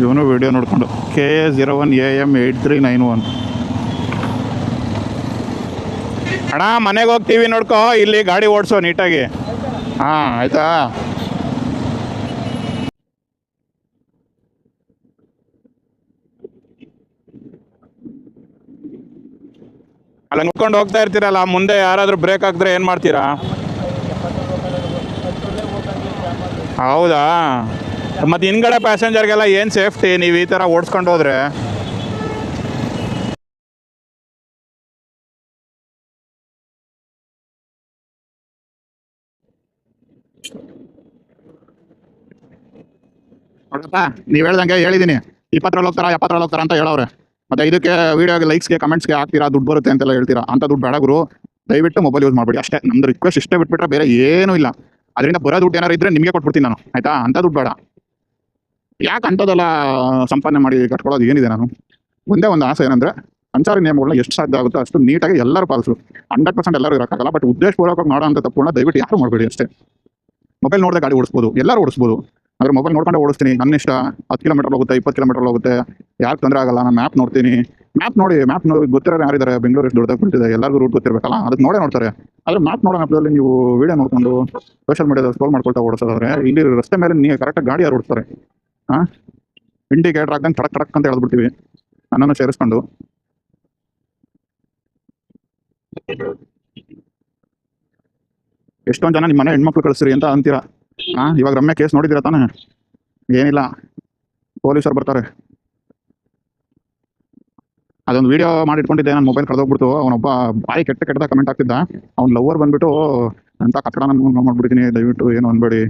ಇವನು ವಿಡಿಯೋ ನೋಡ್ಕೊಂಡು KA01AM8391. ಅಣ್ಣ ಮನೆಗೆ ಹೋಗಿ ಟಿ ವಿ ನೋಡ್ಕೊ, ಇಲ್ಲಿ ಗಾಡಿ ಓಡಿಸೋ ನೀಟಾಗಿ. ಹಾಂ ಆಯಿತಾ. ಅಲ್ಲ ನೋಡ್ಕೊಂಡು ಹೋಗ್ತಾ ಇರ್ತೀರಲ್ಲ, ಮುಂದೆ ಯಾರಾದರೂ ಬ್ರೇಕ್ ಹಾಕಿದ್ರೆ ಏನು ಮಾಡ್ತೀರಾ? ಹೌದಾ, ಮತ್ತು ಹಿಂದ್ಗಡೆ ಪ್ಯಾಸೆಂಜರ್ಗೆಲ್ಲ ಏನು ಸೇಫ್ಟಿ ನೀವು ಈ ಥರ ಓಡಿಸ್ಕೊಂಡು ಹೋದರೆ? ನೋಡಪ್ಪ, ನೀವು ಹೇಳ್ದಂಗೆ ಹೇಳಿದ್ದೀನಿ, 20ರಲ್ಲಿ ಹೋಗ್ತಾರಾ 70ರಲ್ಲಿ ಹೋಗ್ತಾರ ಅಂತ ಹೇಳೋರೆ. ಮತ್ತು ಇದಕ್ಕೆ ವೀಡಿಯೋಗೆ ಲೈಕ್ಸ್ಗೆ ಕಮೆಂಟ್ಸ್ಗೆ ಹಾಕ್ತೀರಾ, ದುಡ್ಡು ಬರುತ್ತೆ ಅಂತೆಲ್ಲ ಹೇಳ್ತೀರಾ. ಅಂಥ ದುಡ್ಡು ಬೇಡ ಗುರು, ದಯವಿಟ್ಟು ಮೊಬೈಲ್ ಯೂಸ್ ಮಾಡಬೇಡಿ ಅಷ್ಟೇ. ನಮ್ದು ರಿಕ್ವೆಸ್ಟ್ ಇಷ್ಟೇ, ಬಿಟ್ಬಿಟ್ರೆ ಬೇರೆ ಏನೂ ಇಲ್ಲ. ಅದರಿಂದ ಬರೋ ದುಡ್ಡು ಏನಾರು ಇದ್ದರೆ ನಿಮಗೆ ಕೊಟ್ಬಿಡ್ತೀನಿ ನಾನು, ಆಯಿತಾ? ಅಂಥ ದುಡ್ಡು ಬೇಡ. ಯಾಕೆ ಅಂಥದ್ದೆಲ್ಲ ಸಂಪಾದನೆ ಮಾಡಿ ಕಟ್ಕೊಳ್ಳೋದು ಏನಿದೆ? ನಾನು ಒಂದೇ ಒಂದು ಆಸೆ ಏನಂದರೆ, ಸಂಚಾರಿ ನಿಯಮಗಳನ್ನ ಎಷ್ಟು ಸಾಧ್ಯ ಆಗುತ್ತೋ ಅಷ್ಟು ನೀಟಾಗಿ ಎಲ್ಲರೂ ಪಾಲಿಸು. 100% ಎಲ್ಲರೂ ಇರೋಕ್ಕಾಗಲ್ಲ, ಬಟ್ ಉದ್ದೇಶಪೂರ್ವಕವಾಗಿ ಮಾಡೋ ಅಂಥ ತಪ್ಪುಗಳನ್ನ ದಯವಿಟ್ಟು ಯಾರು ಮಾಡಬೇಡಿ ಅಷ್ಟೇ. ಮೊಬೈಲ್ ನೋಡಿದೆ ಗಾಡಿ ಓಡಿಸ್ಬೋದು, ಎಲ್ಲರೂ ಓಡಿಸ್ಬೋದು. ಆದರೆ ಮೊಬೈಲ್ ನೋಡ್ಕೊಂಡೆ ಓಡಿಸ್ತೀನಿ, ನನ್ನ ಇಷ್ಟ. 10 ಕಿಲೋಮೀಟರ್ ಹೋಗುತ್ತೆ, 20 ಕಿಲೋಮೀಟರ್ ಹೋಗುತ್ತೆ, ಯಾರು ತೊಂದರೆ ಆಗಲ್ಲ. ನಾನು ಮ್ಯಾಪ್ ನೋಡ್ತೀನಿ, ಮ್ಯಾಪ್ ನೋಡಿ ಗೊತ್ತಿರೋರು ಯಾರಿದ್ದಾರೆ? ಬೆಂಗಳೂರು ಎಷ್ಟು ದೊಡ್ಡದಾಗಿ ಬಿಟ್ಟಿದೆ, ಎಲ್ಲರಿಗೂ ರೂಟ್ ಗೊತ್ತಿರಬೇಕಲ್ಲ, ಅದಕ್ಕೆ ನೋಡ್ತಾರೆ. ಆದರೆ ಮ್ಯಾಪ್ ನೋಡೋ ಮ್ಯಾಪ್ದಲ್ಲಿ ನೀವು ವೀಡಿಯೋ ನೋಡ್ಕೊಂಡು ಸೋಷಿಯಲ್ ಮೀಡಿಯಾದಲ್ಲಿ ಸ್ಕ್ರೋಲ್ ಮಾಡ್ಕೊಳ್ತಾ ಓಡಿಸೋದಾದ್ರೆ, ಇಲ್ಲಿ ರಸ್ತೆ ಮೇಲೆ ನೀವು ಕರೆಕ್ಟಾಗಿ ಗಾಡಿ ಯಾರು ಓಡಿಸ್ತಾರೆ? ಹಾಂ, ಇಂಡಿಕೇಟರ್ ಹಾಕ್ದಂಗೆ ಟಡಕ್ ಅಂತ ಹೇಳ್ಬಿಡ್ತೀವಿ, ನನ್ನನ್ನು ಸೇರಿಸ್ಕೊಂಡು. ಎಷ್ಟೊಂದು ಜನ ನಿಮ್ಮ ಮನೆ ಹೆಣ್ಮಕ್ಳು ಕಳಿಸ್ರಿ ಅಂತ ಅಂತೀರಾ. ಹಾಂ, ಇವಾಗ ರಮ್ಯ ಕೇಸ್ ನೋಡಿದ್ದೀರಾ ತಾನೇ? ಏನಿಲ್ಲ, ಪೊಲೀಸರು ಬರ್ತಾರೆ. ಅದೊಂದು ವೀಡಿಯೋ ಮಾಡಿ ಇಟ್ಕೊಂಡಿದ್ದೆ, ನನ್ನ ಮೊಬೈಲ್ ಕಳೆದೋಗ್ಬಿಡ್ತು. ಅವನೊಬ್ಬ ಬಾಯಿ ಕೆಟ್ಟದಾಗ ಕಮೆಂಟ್ ಆಗ್ತಿದ್ದ. ಅವ್ನು ಲವರ್ ಬಂದ್ಬಿಟ್ಟು ಅಂತ ಕಟ್ಟಡ ನಾನು ಮಾಡ್ಬಿಡ್ತೀನಿ, ದಯವಿಟ್ಟು ಏನು ಅನ್ಬೇಡಿ,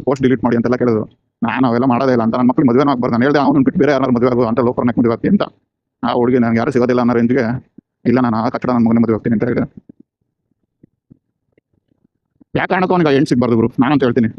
ಪೋಸ್ಟ್ ಡಿಲೀಟ್ ಮಾಡಿ ಅಂತೆಲ್ಲ ಕೇಳಿದ್ರು. ನಾನು ಅವೆಲ್ಲ ಮಾಡೋದೇ ಇಲ್ಲ ಅಂತ, ನನ್ನ ಮಕ್ಳು ಮದುವೆ ಆಗ್ಬಾರ್ದು. ನಾನು ಹೇಳಿದೆ, ಅವ್ನು ಬಿಟ್ಟು ಬೇರೆ ಯಾರು ಮದುವೆ ಆಗೋ ಅಂತ ಲೋಕರ್ನಾಗ ಮದುವೆ ಆಗ್ತೀನಿ ಅಂತ. ಆ ಹುಡುಗಿ ನನಗೆ ಯಾರು ಸಿಗೋದಿಲ್ಲ ಅನ್ನೋ ರೇಂಜ್ಗೆ, ಇಲ್ಲ ನಾನು ಆ ಕಟ್ಟಡ ನನ್ನ ಮಗನ ಮದುವೆ ಆಗ್ತೀನಿ ಅಂತ ಹೇಳಿದೆ. ಯಾಕೆ ಕಾರಣಕ್ಕೂ ಅವನಿಗೆ ಹೆಣ್ಣು ಸಿಗಬಾರ್ದು ಗುರು, ನಾನಂತ ಹೇಳ್ತೀನಿ.